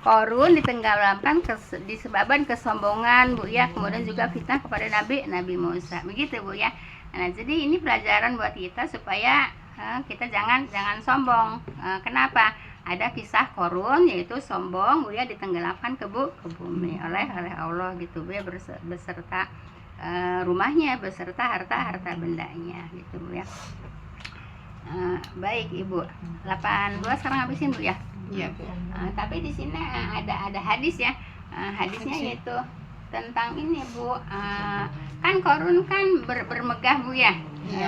Korun ditenggelamkan disebabkan kesombongan Bu ya, kemudian juga fitnah kepada Nabi Musa. Begitu Bu ya. Nah, jadi ini pelajaran buat kita supaya kita jangan sombong. Kenapa? Ada kisah Korun yaitu sombong Bu ya, ditenggelamkan ke bumi oleh Allah gitu Bu ya, beserta rumahnya, beserta harta bendanya gitu Bu ya. Baik Ibu, 82 sekarang habisin Bu ya. Iya. Tapi di sini ada hadis ya. Hadisnya yaitu tentang ini Bu. Kan Korun kan bermegah Bu ya.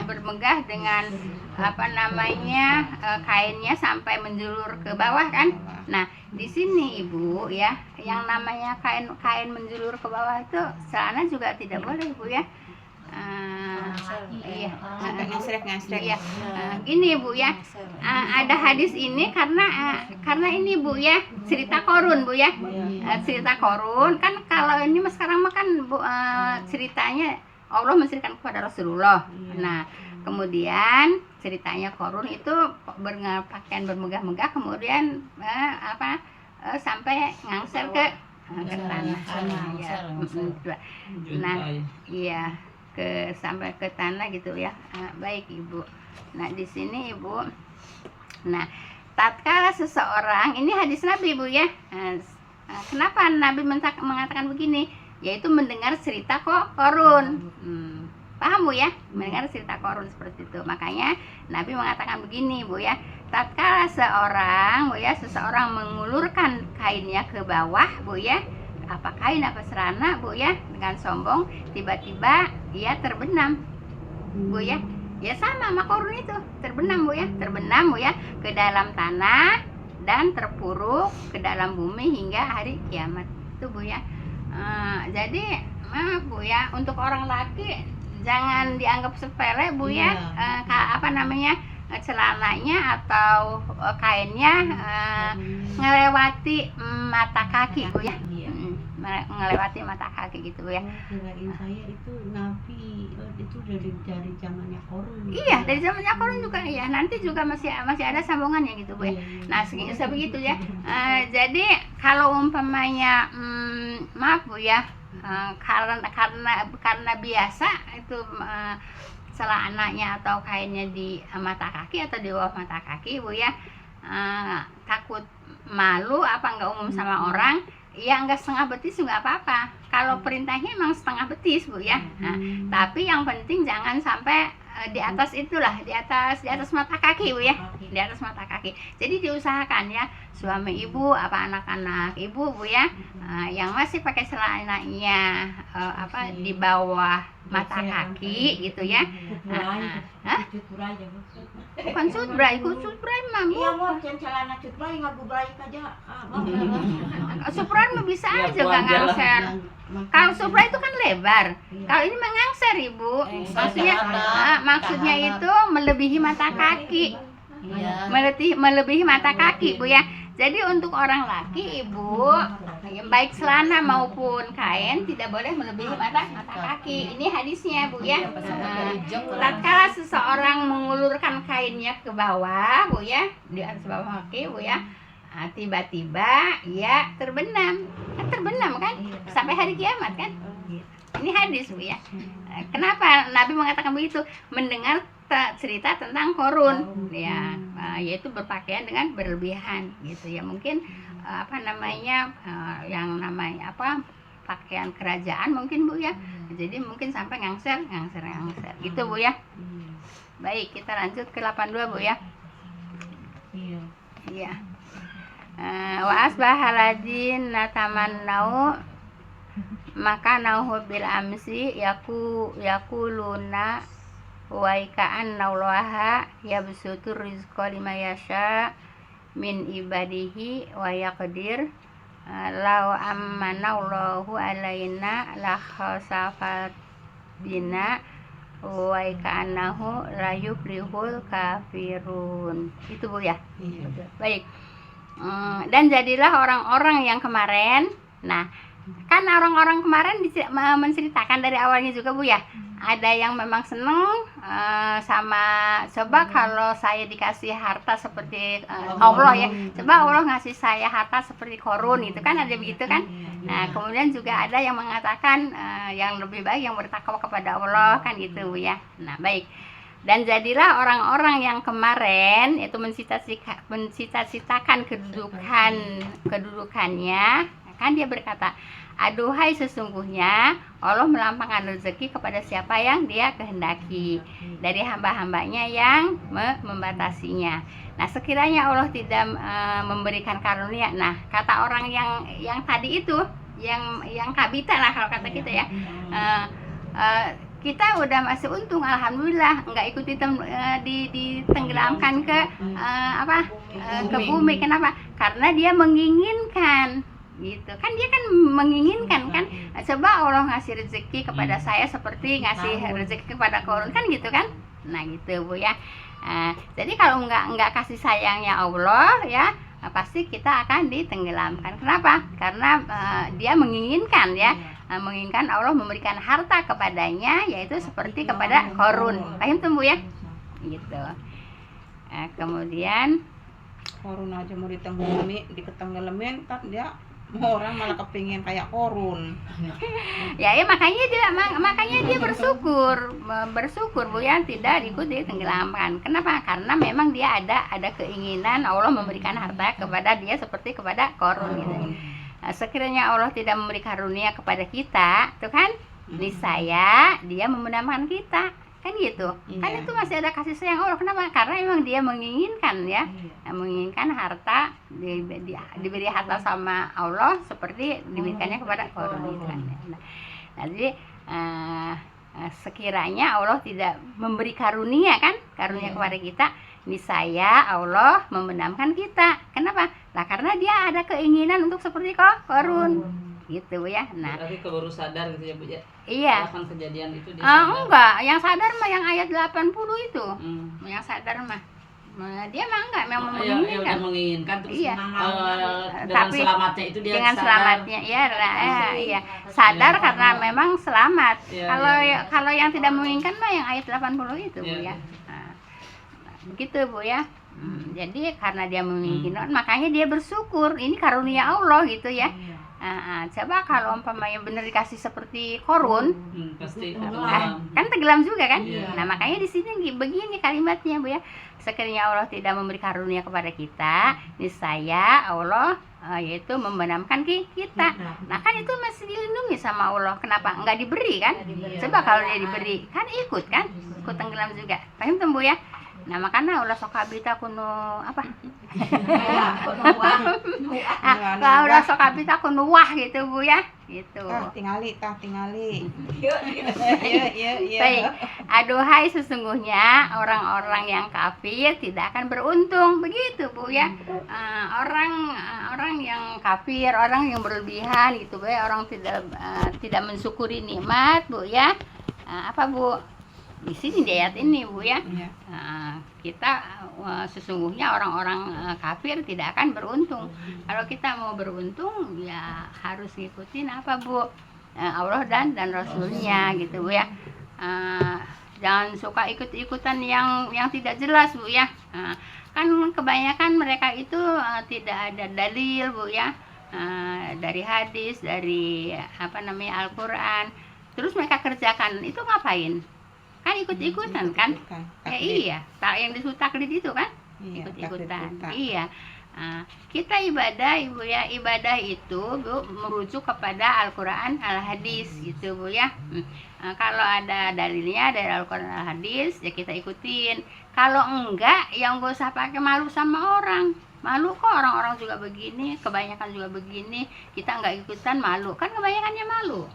Bermegah dengan kainnya sampai menjulur ke bawah kan. Nah, di sini Ibu ya, yang namanya kain menjulur ke bawah itu celana juga tidak boleh Bu ya. Iya, ngasrek. Iya. Gini Bu ya, ada hadis ini karena ini Bu ya, cerita Korun Bu ya. Cerita Korun kan, kalau ini sekarang mah kan Bu, ceritanya Allah menceritakan kepada Rasulullah. Nah, kemudian ceritanya Korun itu berpakaian bermegah-megah, kemudian sampai ngangser ke tanah. Nah, iya, sampai ke tanah gitu ya. Baik Ibu. Nah, di sini Ibu. Nah, tatkala seseorang, ini hadis Nabi Bu ya. Kenapa Nabi mengatakan begini? Yaitu mendengar cerita Korun. Paham Bu ya? Mendengar cerita Korun seperti itu. Makanya Nabi mengatakan begini Bu ya. Tatkala seseorang mengulurkan kainnya ke bawah Bu ya, apa kain apa celana Bu ya, dengan sombong, tiba-tiba ia terbenam Bu ya. Ya sama sama Korun itu, terbenam Bu ya ke dalam tanah dan terpuruk ke dalam bumi hingga hari kiamat itu Bu ya. Jadi Bu ya, untuk orang laki jangan dianggap sepele Bu ya. Celananya atau kainnya ngelewati mata kaki Bu ya. Ngelewati mata kaki gitu ya. Kirain saya itu Nabi itu dari zamannya Korun. Iya, dari zamannya Korun juga ya. Nanti juga masih ada sambungannya gitu Bu ya. Nah, sebegitu ya. Jadi kalau umpamanya maaf Bu ya, karena biasa itu celananya atau kainnya di mata kaki atau di bawah mata kaki Bu ya, takut malu apa nggak umum sama orang, ya nggak setengah betis nggak apa-apa. Kalau perintahnya emang setengah betis Bu ya. Tapi yang penting jangan sampai di atas itulah, di atas mata kaki Bu ya, di atas mata kaki. Jadi diusahakan ya, suami ibu apa anak-anak ibu Bu ya, yang masih pakai celananya di bawah mata kaki gitu ya. Bukan sutbray, mam. Iya mau celana cutbray ngagubray aja. Sutbray mah bisa aja nggak ngangser. Kalau sutbray itu kan lebar. Kalau ini mengangser Ibu. Maksudnya itu melebihi mata kaki. Melebihi mata kaki Bu ya. Jadi untuk orang laki Ibu, baik celana maupun kain tidak boleh melebihi mata kaki. Ini hadisnya Bu ya. Tatkala seseorang mengulurkan kainnya ke bawah Bu ya, di atas bawah kaki Bu ya, tiba-tiba ia terbenam kan sampai hari kiamat kan. Ini hadis Bu ya. Kenapa Nabi mengatakan begitu? Mendengar cerita tentang Korun ya, yaitu berpakaian dengan berlebihan gitu ya. Mungkin yang namanya pakaian kerajaan mungkin Bu ya. Jadi mungkin sampai ngangser gitu Bu ya. Baik, kita lanjut ke 82 Bu ya. Iya. Wa asbahaladin natamannau maka nauhu bil amsi yakuluna wa ka'an naulaha yabsutur rizqa lima yasha min ibadihi wa yaqdir law ammanallahu alaina la khasafat bina wa ka'annahu la yuflihul kafirun. Itu Bu ya. Baik. Dan jadilah orang-orang yang kemarin. Nah, Kan orang-orang kemarin menceritakan dari awalnya juga Bu ya, ada yang memang seneng sama coba kalau saya dikasih harta seperti Allah ya, coba Allah ngasih saya harta seperti Korun gitu kan, ada begitu kan. Nah kemudian juga ada yang mengatakan yang lebih baik yang bertakwa kepada Allah kan gitu Bu ya. Nah baik, dan jadilah orang-orang yang kemarin itu mencita-citakan kedudukannya, kan dia berkata, aduhai sesungguhnya Allah melampangkan rezeki kepada siapa yang dia kehendaki dari hamba-hambanya yang membatasinya. Nah sekiranya Allah tidak memberikan karunia, nah kata orang yang tadi itu, yang kabita lah kalau kata kita ya, kita udah masih untung alhamdulillah nggak ikut ditenggelamkan ke ke bumi. Kenapa? Karena dia menginginkan gitu kan, dia kan menginginkan kan, coba Allah ngasih rezeki kepada saya seperti ngasih rezeki kepada Korun kan gitu kan. Nah gitu Bu ya. Jadi kalau nggak kasih sayangnya Allah ya, pasti kita akan ditenggelamkan. Kenapa? Karena dia menginginkan ya, menginginkan Allah memberikan harta kepadanya, yaitu seperti kepada Korun. Paham tuh Bu ya? Gitu. Kemudian Korun aja mau ditenggelamin kan dia, orang malah kepingin kayak Korun. ya makanya dia bersyukur Bu ya, tidak ikut ditenggelamkan. Kenapa? Karena memang dia ada keinginan Allah memberikan harta kepada dia seperti kepada Korun gitu. Sekiranya Allah tidak memberi karunia kepada kita tuh kan, niscaya dia membenamkan kita kan gitu. Kan itu masih ada kasih sayang Allah. Kenapa? Karena memang dia menginginkan ya, menginginkan harta, diberi harta sama Allah seperti diberikannya kepada Korun gitu kan. Nah, jadi sekiranya Allah tidak memberi karunia kan, karunia kepada kita, niscaya Allah membenamkan kita. Kenapa? Nah karena dia ada keinginan untuk seperti Korun gitu ya. Nah berarti baru sadar gitu ya Bu ya. Iya. Akan kejadian itu dia sadar. Enggak, yang sadar mah yang ayat 80 itu. Yang sadar mah dia mah enggak memang menginginkan. Udah menginginkan terus Iya. Dengan Tapi selamatnya itu dia dengan sadar. selamatnya ya, iya. Sadar karena memang selamat. Iya, Kalau yang tidak menginginkan mah yang ayat 80 itu Bu ya. Nah, begitu Bu ya. Jadi karena dia menginginkan, makanya dia bersyukur. Ini karunia Allah gitu ya. Coba kalau umpamanya benar dikasih seperti Korun, pasti kan tenggelam juga kan. Iya. Nah makanya di sini begini kalimatnya Bu ya, sekiranya Allah tidak memberi karunia kepada kita, niscaya Allah yaitu membenamkan kita. Nah kan itu masih dilindungi sama Allah. Kenapa nggak diberi kan? Coba kalau dia diberi kan ikut tenggelam juga. Paham tuh Bu ya? Nah makanya ulah sok kabita kuno apa? Kalau ulah sok kabita kuno wah gitu Bu ya, gitu. Tingali. Baik, aduhai sesungguhnya orang-orang yang kafir tidak akan beruntung, begitu Bu ya. Orang yang kafir, orang yang berlebihan gitu Bu ya, orang tidak mensyukuri nikmat Bu ya. Apa Bu? Di sini di ayat ini Bu ya, kita sesungguhnya orang-orang kafir tidak akan beruntung. Kalau kita mau beruntung ya harus ngikutin apa Bu, Allah dan Rasulnya gitu Bu ya. Jangan suka ikut-ikutan yang tidak jelas Bu ya. Kan kebanyakan mereka itu tidak ada dalil Bu ya, dari hadis, dari Al-Quran, terus mereka kerjakan itu ngapain? Kan ikut-ikutan kan? Iya, yang disebut taklid itu kan? Ikut-ikutan. Iya. Kita ibadah Ibu ya, ibadah itu Bu merujuk kepada Al-Quran, Al-Hadis gitu Bu ya. Kalau ada dalilnya dari Al-Quran, Al-Hadis ya kita ikutin. Kalau enggak ya enggak usah pakai malu sama orang. Malu kok, orang-orang juga begini, kebanyakan juga begini, kita enggak ikutan malu. Kan kebanyakannya malu.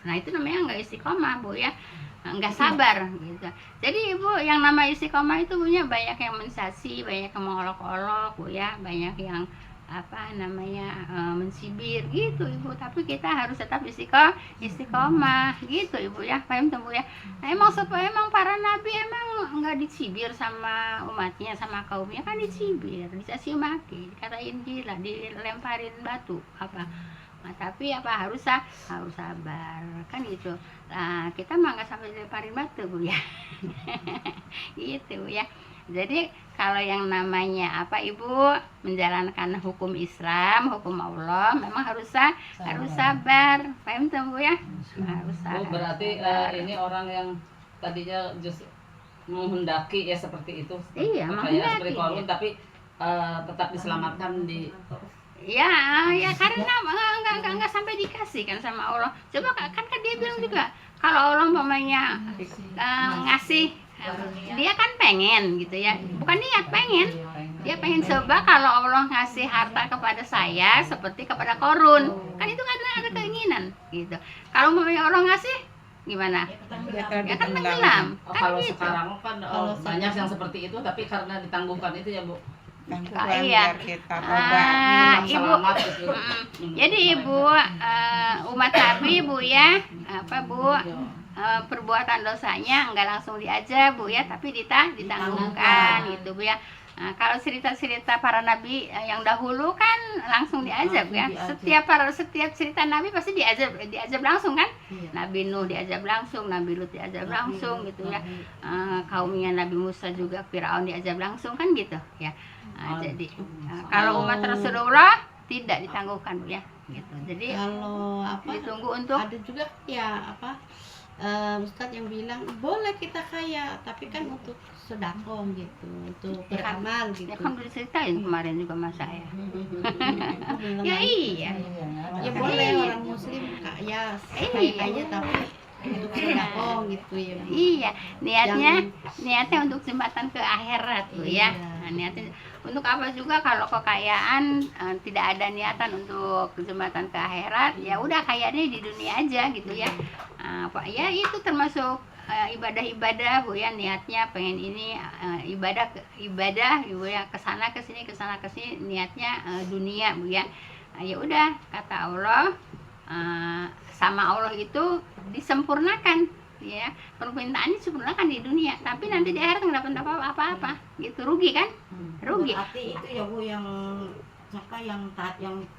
Nah itu namanya enggak istiqomah Bu ya, enggak sabar gitu. Jadi Ibu yang nama istiqomah itu punya banyak yang mensasi, banyak yang mengolok-olok Bu ya, banyak yang mensibir gitu Ibu. Tapi kita harus tetap istiqomah gitu Ibu ya. Paham tuh Bu ya. Nah, emang para nabi emang enggak dicibir sama umatnya, sama kaumnya kan dicibir, dicaci maki, dikatain gila, dilemparin batu Nah, tapi apa harus sabar kan gitu. Nah, kita mah nggak sampai dilemparin batu Bu ya. Gitu Bu ya. Jadi kalau yang namanya apa Ibu menjalankan hukum Islam, hukum Allah memang harus sabar. Paham tuh Bu ya? Harus Oh, sabar. berarti ini orang yang tadinya justru menghendaki ya seperti itu. Iya, Kayak seperti menghendaki, korban ya. tapi tetap diselamatkan di Ya, ya karena enggak sampai dikasih kan sama Allah. Coba kan dia bilang juga kalau Allah umpamanya ngasih, dia kan pengen gitu ya, bukan niat pengen. Dia pengen coba kalau Allah ngasih harta kepada saya seperti kepada Korun, kan itu kan ada keinginan gitu. Kalau umpamanya Allah ngasih gimana? Ya kan tenggelam. Oh, Kan kalau gitu. sekarang kan banyak yang seperti itu tapi karena ditangguhkan itu ya Bu. Tangguhan Iya. biar kita tobat. Ibu. Selamat gitu. Jadi Ibu umat Nabi Bu ya, apa Bu perbuatan dosanya enggak langsung diazab Bu ya, tapi ditangguhkan gitu Bu ya. Nah, kalau cerita-cerita para nabi yang dahulu kan langsung diazab ya. Setiap cerita nabi pasti diazab langsung kan. Nabi Nuh diazab langsung, Nabi Lut diazab langsung gitu ya. Kaumnya Nabi Musa juga Firaun diazab langsung kan gitu ya. Jadi kalau umat Rasulullah tidak ditangguhkan Bu ya gitu. Jadi Kalau apa ditunggu untuk ada juga ya apa Ustadz yang bilang boleh kita kaya tapi kan untuk sedekah gitu, untuk Ya kan, beramal gitu. ya kan udah diceritain kemarin juga mas saya. Belum Ya lagi. iya. Ya boleh orang muslim kaya aja tapi untuk sedekah gitu ya. Iya, niatnya untuk jembatan ke akhirat Bu ya. Iya. Nah, niatnya untuk apa juga kalau kekayaan tidak ada niatan untuk jembatan ke akhirat, ya udah kayaknya di dunia aja gitu ya. Ya itu termasuk ibadah-ibadah Bu ya, niatnya pengen ini ibadah Bu ya, kesana kesini niatnya dunia Bu ya. Ya udah kata Allah sama Allah itu disempurnakan ya, permintaannya disempurnakan di dunia tapi nanti di akhirat nggak dapat apa-apa gitu, rugi kan, rugi. Berarti itu ya Bu yang siapa yang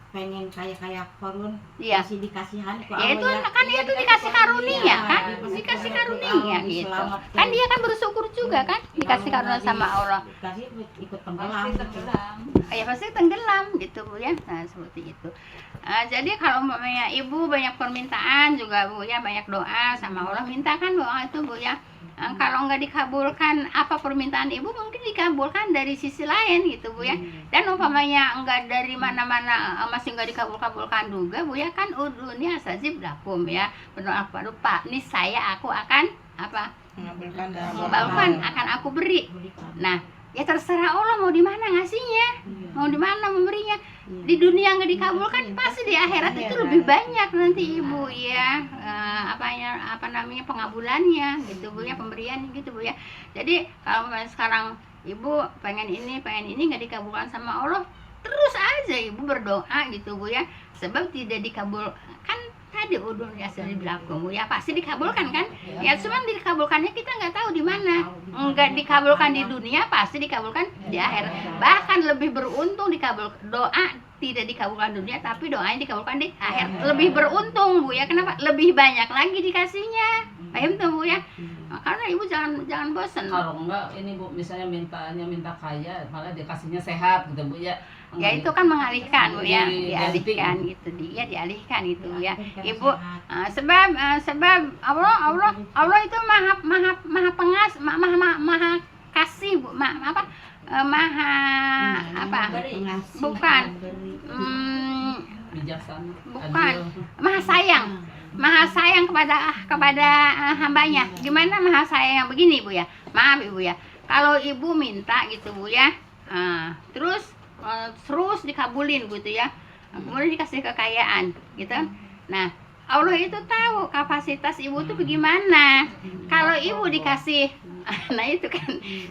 pengen kaya Korun Iya. masih dikasihan ke Ya itu Allah kan itu dikasih karunia kan, Iya, dikasih maksudnya karunia itu gitu. selamat Kan dia kan bersyukur juga kan dikasih karunia sama Allah. Dikasih ikut tenggelam gitu. Ya pasti tenggelam gitu Bu ya. Nah seperti itu. Jadi kalau umpamanya Ibu banyak permintaan juga Bu ya, banyak doa sama Allah, mintakan doa itu Bu ya. Kalau nggak dikabulkan apa permintaan Ibu, mungkin dikabulkan dari sisi lain gitu Bu ya. Dan umpamanya nggak dari mana-mana masih nggak dikabulkan juga Bu ya, kan udhunya sajib lakum ya, berdoa kepada Pak nih saya aku akan apa mengabulkan akan aku beri. Nah ya terserah Allah mau di mana ngasihnya, mau di mana memberinya. Di dunia nggak dikabulkan pasti di akhirat itu lebih banyak nanti Ibu ya, apa namanya pengabulannya gitu Bu ya, pemberian gitu Bu ya. Jadi kalau sekarang Ibu pengen ini nggak dikabulkan sama Allah, terus aja Ibu berdoa gitu Bu ya, sebab tidak dikabulkan tadi udah asal belakang Bu ya, pasti dikabulkan kan ya, cuman dikabulkannya kita nggak tahu di mana. Nggak dikabulkan di dunia pasti dikabulkan di akhirat, bahkan lebih beruntung doa tidak dikabulkan di dunia tapi doanya dikabulkan di akhirat, lebih beruntung Bu ya. Kenapa? Lebih banyak lagi dikasihnya. Paham tuh Bu ya. Karena Ibu jangan bosan. Kalau enggak ini Bu misalnya minta kaya malah dikasihnya sehat gitu Bu ya. Ya itu kan mengalihkan Bu ya, Diganti. dialihkan gitu, dia dialihkan itu ya. Ibu sebab Allah itu maha kasih Bu, maha bukan Bijaksana. bukan adil. maha sayang kepada hambanya. Gimana maha sayang begini Bu ya, maaf Ibu ya, kalau Ibu minta gitu Bu ya, terus dikabulin gitu ya, kemudian dikasih kekayaan gitu. Nah Allah itu tahu kapasitas Ibu tuh bagaimana. Kalau Ibu dikasih nah itu kan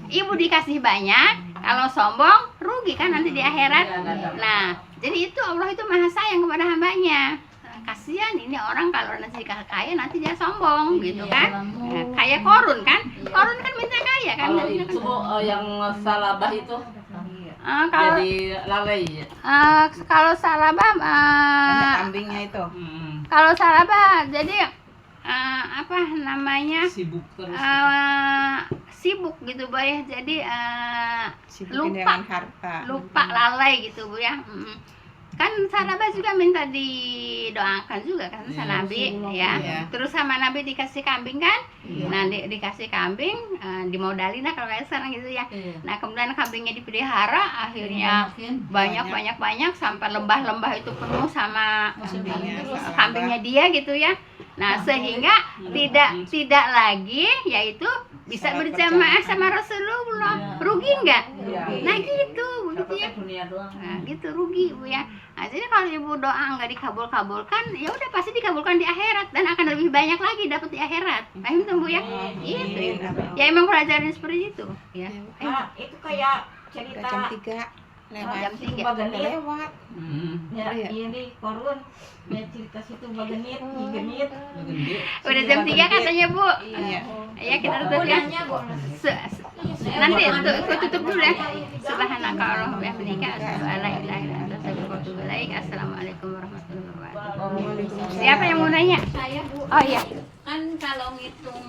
Ibu dikasih banyak, kalau sombong rugi kan nanti di akhirat. Nah jadi itu Allah itu maha sayang kepada hambanya. Kasihan ini orang kalau nanti kaya nanti dia sombong gitu kan. Nah, kayak Korun kan minta kaya kan. Kalau itu Bu yang salabah itu Kalau Jadi lalai ya. kalau Sarabah Banyak kambingnya itu. kalau Sarabah jadi apa namanya Sibuk terus. sibuk gitu Bu ya. Jadi Sibukin lupa. dengan harta. lupa lalai gitu Bu ya. Kan Sarabah juga minta didoakan juga kan Iya, sama Nabi ya. Iya. Terus sama Nabi dikasih kambing kan. Iya. Nah dikasih kambing dimodalin lah kalau kayak sekarang gitu ya. Iya. Nah kemudian kambingnya dipelihara akhirnya banyak sampai lembah-lembah itu penuh sama kambingnya dia gitu ya. Nah sehingga tidak lagi yaitu bisa Salat berjamaah berjamaah. sama Rasulullah. Iya. Rugi nggak? Iya. Nah gitu begitu ya. Dunia doang. Nah gitu rugi Bu ya. Nah jadi kalau ibu doa nggak dikabul-kabulkan ya udah pasti dikabulkan di akhirat dan akan lebih banyak lagi dapat di akhirat. Paham tuh Bu ya? Gitu ibu. Ya emang pelajaran seperti itu ya. Nah, itu kayak Udah cerita jam 3 lewat. Jam situ 3. bagenit. Lewat. Ya, Iya. ini korun. Ya cerita situ bagenit, nyigenit. Udah jam 3 katanya Bu. Iya. Ya kita tutup ya. Nanti tutup dulu ya. Subhanallah wa bihamdika asyhadu an la ilaha illa anta astaghfiruka wa atubu ilaik. Assalamualaikum warahmatullahi wabarakatuh. Siapa yang mau nanya? Saya Bu, Oh iya. kan kalau ngitung